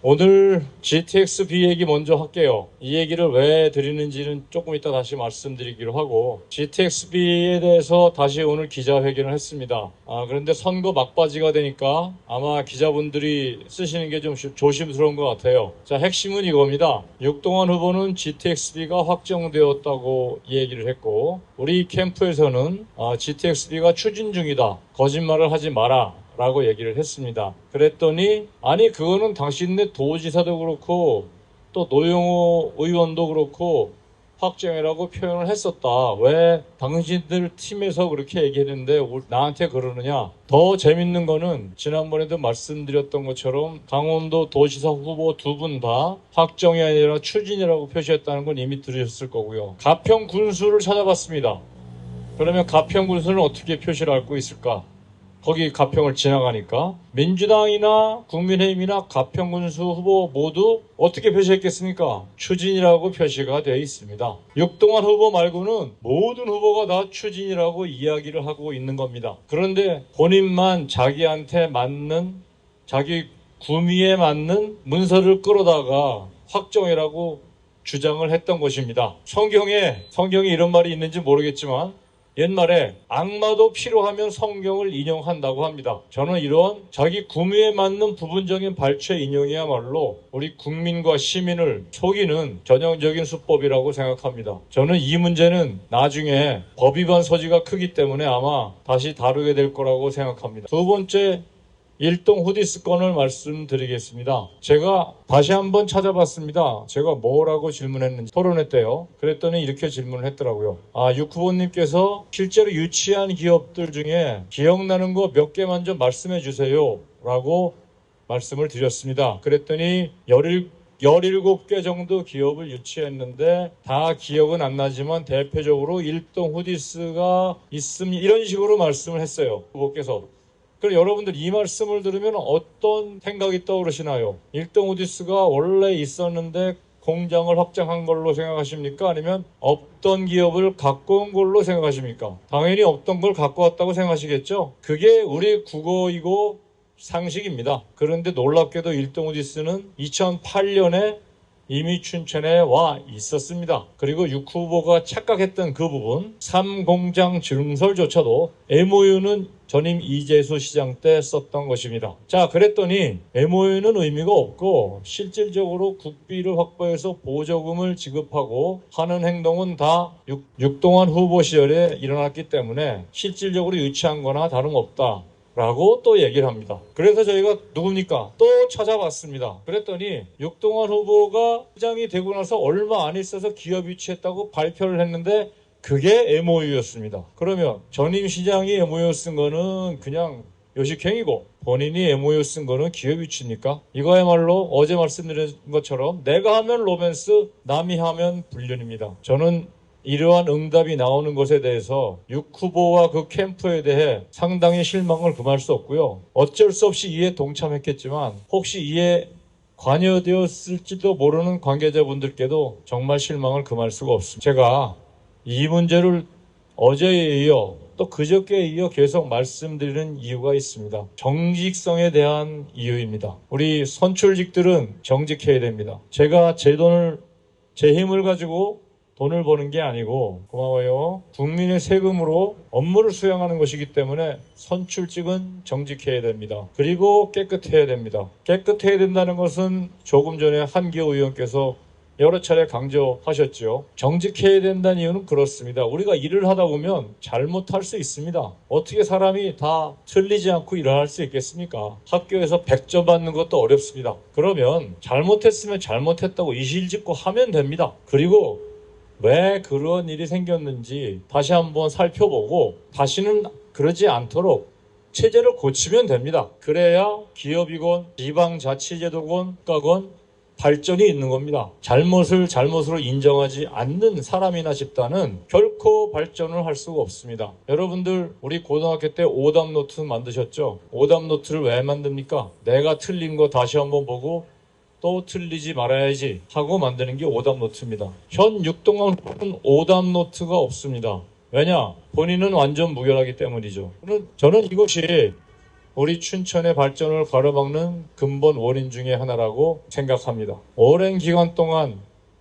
오늘 GTX-B 얘기 먼저 할게요. 이 얘기를 왜 드리는지는 조금 이따 다시 말씀드리기로 하고, GTX-B에 대해서 다시 오늘 기자회견을 했습니다. 그런데 선거 막바지가 되니까 아마 기자분들이 쓰시는 게 좀 조심스러운 것 같아요. 자, 핵심은 이겁니다. 육동환 후보는 GTX-B가 확정되었다고 얘기를 했고, 우리 캠프에서는 GTX-B가 추진 중이다. 거짓말을 하지 마라. 라고 얘기를 했습니다. 그랬더니 아니 그거는 당신네 도지사도 그렇고 또 노영호 의원도 그렇고 확정이라고 표현을 했었다. 왜 당신들 팀에서 그렇게 얘기했는데 나한테 그러느냐. 더 재밌는 거는 지난번에도 말씀드렸던 것처럼 강원도 도지사 후보 두 분 다 확정이 아니라 추진이라고 표시했다는 건 이미 들으셨을 거고요. 가평 군수를 찾아봤습니다. 그러면 가평 군수는 어떻게 표시를 할 수 있을까? 거기 가평을 지나가니까 민주당이나 국민의힘이나 가평군수 후보 모두 어떻게 표시했겠습니까? 추진이라고 표시가 되어 있습니다. 육동환 후보 말고는 모든 후보가 다 추진이라고 이야기를 하고 있는 겁니다. 그런데 본인만 자기한테 맞는 자기 구미에 맞는 문서를 끌어다가 확정이라고 주장을 했던 것입니다. 성경에 이런 말이 있는지 모르겠지만 옛말에 악마도 필요하면 성경을 인용한다고 합니다. 저는 이런 자기 구미에 맞는 부분적인 발췌 인용이야말로 우리 국민과 시민을 속이는 전형적인 수법이라고 생각합니다. 저는 이 문제는 나중에 법 위반 소지가 크기 때문에 아마 다시 다루게 될 거라고 생각합니다. 두 번째, 일동 후디스 건을 말씀드리겠습니다. 제가 다시 한번 찾아봤습니다. 제가 뭐라고 질문했는지 토론회 때요. 그랬더니 이렇게 질문을 했더라고요. 육 후보님께서 실제로 유치한 기업들 중에 기억나는 거 몇 개만 좀 말씀해 주세요. 라고 말씀을 드렸습니다. 그랬더니 17개 정도 기업을 유치했는데 다 기억은 안 나지만 대표적으로 일동 후디스가 있습니다. 이런 식으로 말씀을 했어요. 후보께서. 그럼 여러분들 이 말씀을 들으면 어떤 생각이 떠오르시나요? 일동 후디스가 원래 있었는데 공장을 확장한 걸로 생각하십니까? 아니면 없던 기업을 갖고 온 걸로 생각하십니까? 당연히 없던 걸 갖고 왔다고 생각하시겠죠? 그게 우리 국어이고 상식입니다. 그런데 놀랍게도 일동 후디스는 2008년에 이미 춘천에 와 있었습니다. 그리고 육 후보가 착각했던 그 부분 3공장 증설조차도 MOU는 전임 이재수 시장 때 썼던 것입니다. 자, 그랬더니 MOU는 의미가 없고 실질적으로 국비를 확보해서 보조금을 지급하고 하는 행동은 다 육동환 후보 시절에 일어났기 때문에 실질적으로 유치한 거나 다름없다. 라고 또 얘기를 합니다. 그래서 저희가 누굽니까? 또 찾아봤습니다. 그랬더니 육동환 후보가 시장이 되고 나서 얼마 안 있어서 기업 유치했다고 발표를 했는데 그게 MOU였습니다. 그러면 전임 시장이 MOU 쓴 거는 그냥 요식행위고 본인이 MOU 쓴 거는 기업 유치입니까? 이거야말로 어제 말씀드린 것처럼 내가 하면 로맨스, 남이 하면 불륜입니다. 저는 이러한 응답이 나오는 것에 대해서 육 후보와 그 캠프에 대해 상당히 실망을 금할 수 없고요. 어쩔 수 없이 이에 동참했겠지만 혹시 이에 관여되었을지도 모르는 관계자분들께도 정말 실망을 금할 수가 없습니다. 제가 이 문제를 어제에 이어 또 그저께에 이어 계속 말씀드리는 이유가 있습니다. 정직성에 대한 이유입니다. 우리 선출직들은 정직해야 됩니다. 제가 제 힘을 가지고 돈을 버는 게 아니고 고마워요. 국민의 세금으로 업무를 수행하는 것이기 때문에 선출직은 정직해야 됩니다. 그리고 깨끗해야 됩니다. 깨끗해야 된다는 것은 조금 전에 한기호 의원께서 여러 차례 강조하셨죠. 정직해야 된다는 이유는 그렇습니다. 우리가 일을 하다 보면 잘못할 수 있습니다. 어떻게 사람이 다 틀리지 않고 일을 할 수 있겠습니까? 학교에서 100점 받는 것도 어렵습니다. 그러면 잘못했으면 잘못했다고 이실직고 하면 됩니다. 그리고 왜 그런 일이 생겼는지 다시 한번 살펴보고 다시는 그러지 않도록 체제를 고치면 됩니다. 그래야 기업이건 지방자치제도건 국가건 발전이 있는 겁니다. 잘못을 잘못으로 인정하지 않는 사람이나 집단은 결코 발전을 할 수가 없습니다. 여러분들 우리 고등학교 때 오답노트 만드셨죠? 오답노트를 왜 만듭니까? 내가 틀린 거 다시 한번 보고 또 틀리지 말아야지 하고 만드는 게 오답노트입니다. 현 육동환 후보는 오답노트가 없습니다. 왜냐? 본인은 완전 무결하기 때문이죠. 저는 이것이 우리 춘천의 발전을 가로막는 근본 원인 중에 하나라고 생각합니다. 오랜 기간 동안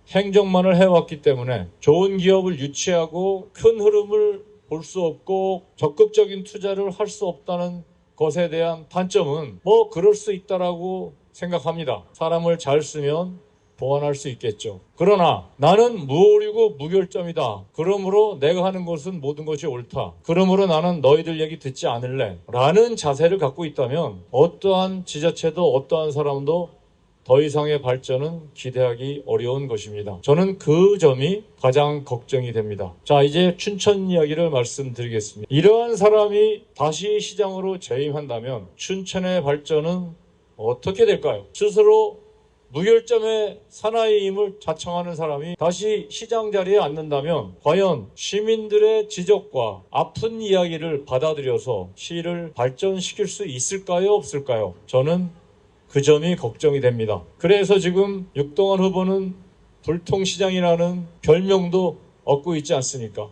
행정만을 해왔기 때문에 좋은 기업을 유치하고 큰 흐름을 볼 수 없고 적극적인 투자를 할 수 없다는 것에 대한 단점은 뭐 그럴 수 있다라고 생각합니다. 사람을 잘 쓰면 보완할 수 있겠죠. 그러나 나는 무오류고 무결점이다. 그러므로 내가 하는 것은 모든 것이 옳다. 그러므로 나는 너희들 얘기 듣지 않을래. 라는 자세를 갖고 있다면 어떠한 지자체도 어떠한 사람도 더 이상의 발전은 기대하기 어려운 것입니다. 저는 그 점이 가장 걱정이 됩니다. 자, 이제 춘천 이야기를 말씀드리겠습니다. 이러한 사람이 다시 시장으로 재임한다면 춘천의 발전은 어떻게 될까요? 스스로 무결점의 사나이임을 자청하는 사람이 다시 시장 자리에 앉는다면 과연 시민들의 지적과 아픈 이야기를 받아들여서 시를 발전시킬 수 있을까요? 없을까요? 저는 그 점이 걱정이 됩니다. 그래서 지금 육동환 후보는 불통시장이라는 별명도 얻고 있지 않습니까?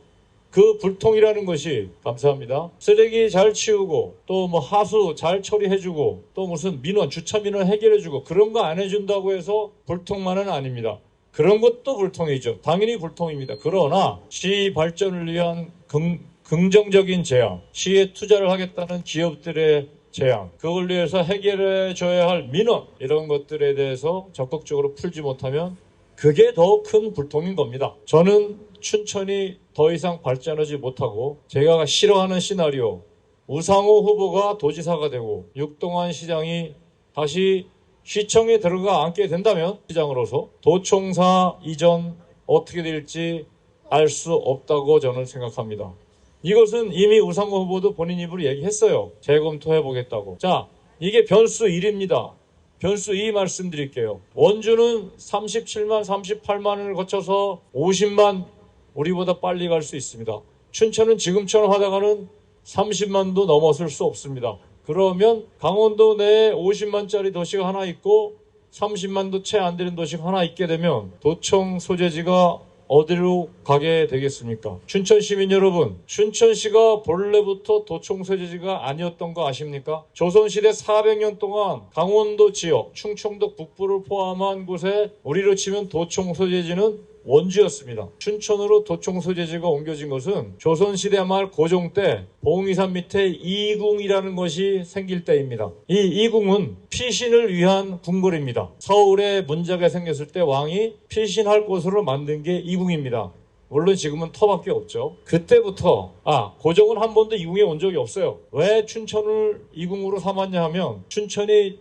그 불통이라는 것이 감사합니다. 쓰레기 잘 치우고 또 뭐 하수 잘 처리해주고 또 무슨 민원 주차 민원 해결해주고 그런 거 안 해준다고 해서 불통만은 아닙니다. 그런 것도 불통이죠. 당연히 불통입니다. 그러나 시 발전을 위한 긍정적인 제안, 시에 투자를 하겠다는 기업들의 제안, 그걸 위해서 해결해줘야 할 민원 이런 것들에 대해서 적극적으로 풀지 못하면 그게 더 큰 불통인 겁니다. 저는 춘천이 더 이상 발전하지 못하고 제가 싫어하는 시나리오, 우상호 후보가 도지사가 되고 육동환 시장이 다시 시청에 들어가 앉게 된다면 시장으로서 도청사 이전 어떻게 될지 알 수 없다고 저는 생각합니다. 이것은 이미 우상호 후보도 본인 입으로 얘기했어요. 재검토해보겠다고. 자, 이게 변수 1입니다. 변수 2 말씀드릴게요. 원주는 37만, 38만을 거쳐서 50만 우리보다 빨리 갈 수 있습니다. 춘천은 지금처럼 하다가는 30만도 넘어설 수 없습니다. 그러면 강원도 내에 50만짜리 도시가 하나 있고 30만도 채 안 되는 도시가 하나 있게 되면 도청 소재지가 어디로 가게 되겠습니까? 춘천 시민 여러분, 춘천시가 본래부터 도청 소재지가 아니었던 거 아십니까? 조선시대 400년 동안 강원도 지역, 충청도 북부를 포함한 곳에 우리로 치면 도청 소재지는 원주였습니다. 춘천으로 도청 소재지가 옮겨진 것은 조선시대 말 고종 때 봉이산 밑에 이궁이라는 것이 생길 때입니다. 이 이궁은 피신을 위한 궁궐입니다. 서울에 문제가 생겼을 때 왕이 피신할 곳으로 만든 게 이궁입니다. 물론 지금은 터밖에 없죠. 그때부터 고종은 한 번도 이궁에 온 적이 없어요. 왜 춘천을 이궁으로 삼았냐 하면 춘천이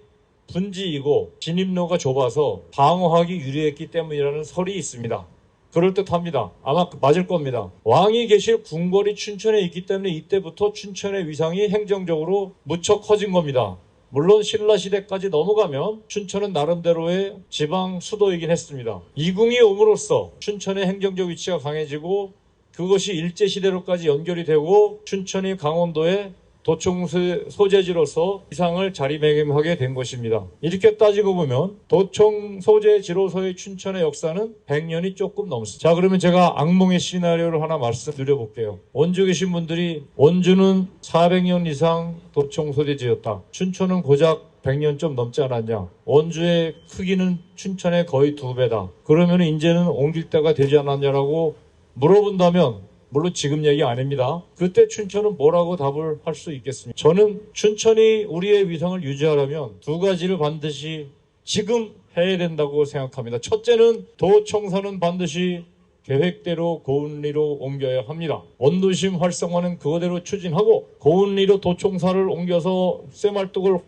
분지이고 진입로가 좁아서 방어하기 유리했기 때문이라는 설이 있습니다. 그럴듯합니다. 아마 맞을 겁니다. 왕이 계실 궁궐이 춘천에 있기 때문에 이때부터 춘천의 위상이 행정적으로 무척 커진 겁니다. 물론 신라시대까지 넘어가면 춘천은 나름대로의 지방 수도이긴 했습니다. 이궁이 옴으로써 춘천의 행정적 위치가 강해지고 그것이 일제시대로까지 연결이 되고 춘천이 강원도의 도청 소재지로서 위상을 자리매김하게 된 것입니다. 이렇게 따지고 보면 도청 소재지로서의 춘천의 역사는 100년이 조금 넘습니다. 자, 그러면 제가 악몽의 시나리오를 하나 말씀드려볼게요. 원주 계신 분들이 원주는 400년 이상 도청 소재지였다. 춘천은 고작 100년 좀 넘지 않았냐. 원주의 크기는 춘천의 거의 2배다. 그러면 이제는 옮길 때가 되지 않았냐라고 물어본다면 물론 지금 얘기 아닙니다. 그때 춘천은 뭐라고 답을 할 수 있겠습니까? 저는 춘천이 우리의 위상을 유지하려면 2가지를 반드시 지금 해야 된다고 생각합니다. 첫째는 도청사는 반드시 계획대로 고운리로 옮겨야 합니다. 원도심 활성화는 그거대로 추진하고 고운리로 도청사를 옮겨서 쇠말뚝을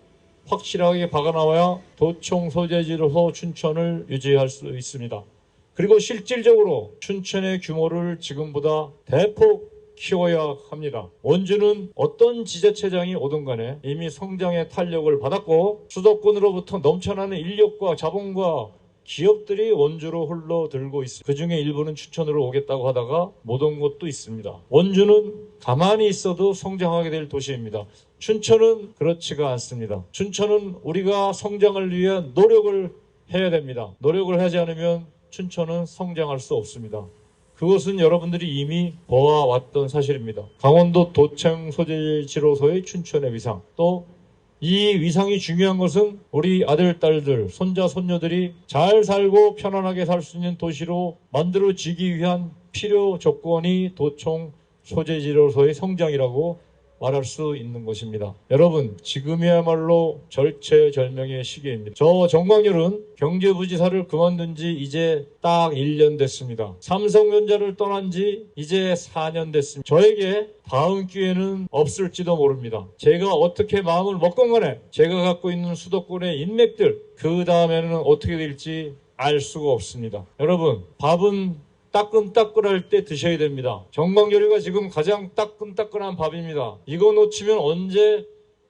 확실하게 박아나와야 도청 소재지로서 춘천을 유지할 수 있습니다. 그리고 실질적으로 춘천의 규모를 지금보다 대폭 키워야 합니다. 원주는 어떤 지자체장이 오든 간에 이미 성장의 탄력을 받았고 수도권으로부터 넘쳐나는 인력과 자본과 기업들이 원주로 흘러들고 있습니다. 그중에 일부는 춘천으로 오겠다고 하다가 못 온 곳도 있습니다. 원주는 가만히 있어도 성장하게 될 도시입니다. 춘천은 그렇지가 않습니다. 춘천은 우리가 성장을 위해 노력을 해야 됩니다. 노력을 하지 않으면 춘천은 성장할 수 없습니다. 그것은 여러분들이 이미 보아왔던 사실입니다. 강원도 도청 소재지로서의 춘천의 위상, 또 이 위상이 중요한 것은 우리 아들, 딸들, 손자, 손녀들이 잘 살고 편안하게 살 수 있는 도시로 만들어지기 위한 필요 조건이 도청 소재지로서의 성장이라고 말할 수 있는 것입니다. 여러분, 지금이야말로 절체절명의 시기입니다. 저 정광열은 경제부지사를 그만둔 지 이제 딱 1년 됐습니다. 삼성전자를 떠난 지 이제 4년 됐습니다. 저에게 다음 기회는 없을지도 모릅니다. 제가 어떻게 마음을 먹건 간에 제가 갖고 있는 수도권의 인맥들, 그 다음에는 어떻게 될지 알 수가 없습니다. 여러분, 밥은 따끈따끈할 때 드셔야 됩니다. 정광요리가 지금 가장 따끈따끈한 밥입니다. 이거 놓치면 언제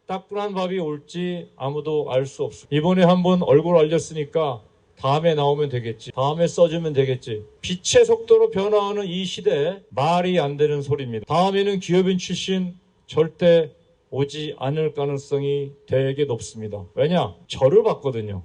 따끈한 밥이 올지 아무도 알 수 없습니다. 이번에 한번 얼굴 알렸으니까 다음에 나오면 되겠지. 다음에 써주면 되겠지. 빛의 속도로 변화하는 이 시대에 말이 안 되는 소리입니다. 다음에는 기업인 출신 절대 오지 않을 가능성이 되게 높습니다. 왜냐? 저를 봤거든요.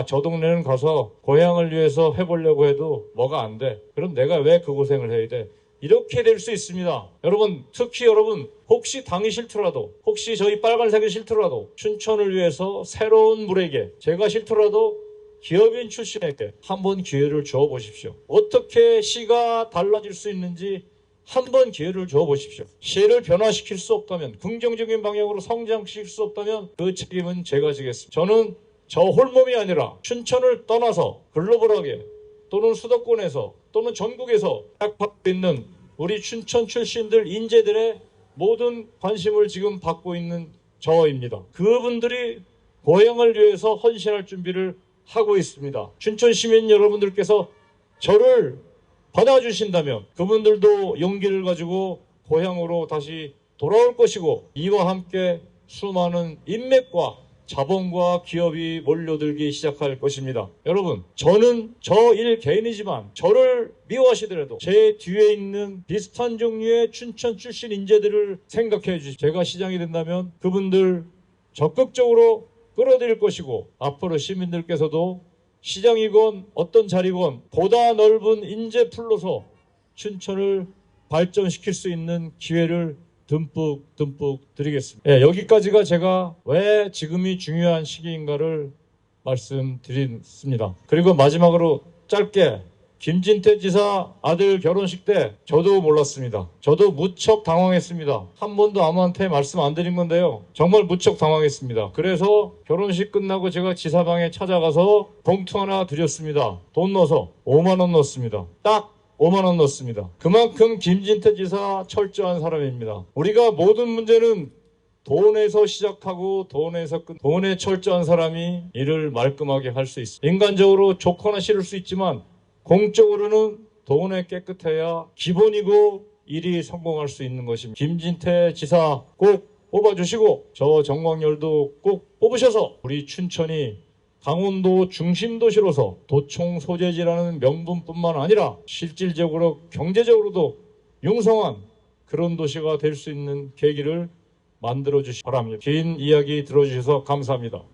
저 동네는 가서 고향을 위해서 해보려고 해도 뭐가 안 돼. 그럼 내가 왜 그 고생을 해야 돼? 이렇게 될 수 있습니다. 여러분, 특히 여러분, 혹시 당이 싫더라도, 혹시 저희 빨간색이 싫더라도 춘천을 위해서 새로운 물에게, 제가 싫더라도 기업인 출신에게 한번 기회를 줘보십시오. 어떻게 시가 달라질 수 있는지 한번 기회를 줘보십시오. 시를 변화시킬 수 없다면, 긍정적인 방향으로 성장시킬 수 없다면 그 책임은 제가 지겠습니다. 저는 저 홀몸이 아니라 춘천을 떠나서 글로벌하게 또는 수도권에서 또는 전국에서 딱 받고 있는 우리 춘천 출신들 인재들의 모든 관심을 지금 받고 있는 저입니다. 그분들이 고향을 위해서 헌신할 준비를 하고 있습니다. 춘천 시민 여러분들께서 저를 받아주신다면 그분들도 용기를 가지고 고향으로 다시 돌아올 것이고, 이와 함께 수많은 인맥과 자본과 기업이 몰려들기 시작할 것입니다. 여러분, 저는 저 일 개인이지만 저를 미워하시더라도 제 뒤에 있는 비슷한 종류의 춘천 출신 인재들을 생각해 주십시오. 제가 시장이 된다면 그분들 적극적으로 끌어들일 것이고, 앞으로 시민들께서도 시장이건 어떤 자리건 보다 넓은 인재풀로서 춘천을 발전시킬 수 있는 기회를 듬뿍 드리겠습니다. 여기까지가 제가 왜 지금이 중요한 시기인가를 말씀드렸습니다. 그리고 마지막으로 짧게, 김진태 지사 아들 결혼식 때 저도 몰랐습니다. 저도 무척 당황했습니다. 한 번도 아무한테 말씀 안 드린 건데요. 정말 무척 당황했습니다. 그래서 결혼식 끝나고 제가 지사방에 찾아가서 봉투 하나 드렸습니다. 돈 넣어서 5만 원 넣었습니다. 딱 5만 원 넣습니다. 그만큼 김진태 지사 철저한 사람입니다. 우리가 모든 문제는 돈에서 시작하고 돈에서 끝. 돈에 철저한 사람이 일을 말끔하게 할 수 있습니다. 인간적으로 좋거나 싫을 수 있지만 공적으로는 돈에 깨끗해야 기본이고 일이 성공할 수 있는 것입니다. 김진태 지사 꼭 뽑아주시고 저 정광열도 꼭 뽑으셔서 우리 춘천이 강원도 중심도시로서 도청 소재지라는 명분뿐만 아니라 실질적으로 경제적으로도 융성한 그런 도시가 될 수 있는 계기를 만들어 주시기 바랍니다. 긴 이야기 들어주셔서 감사합니다.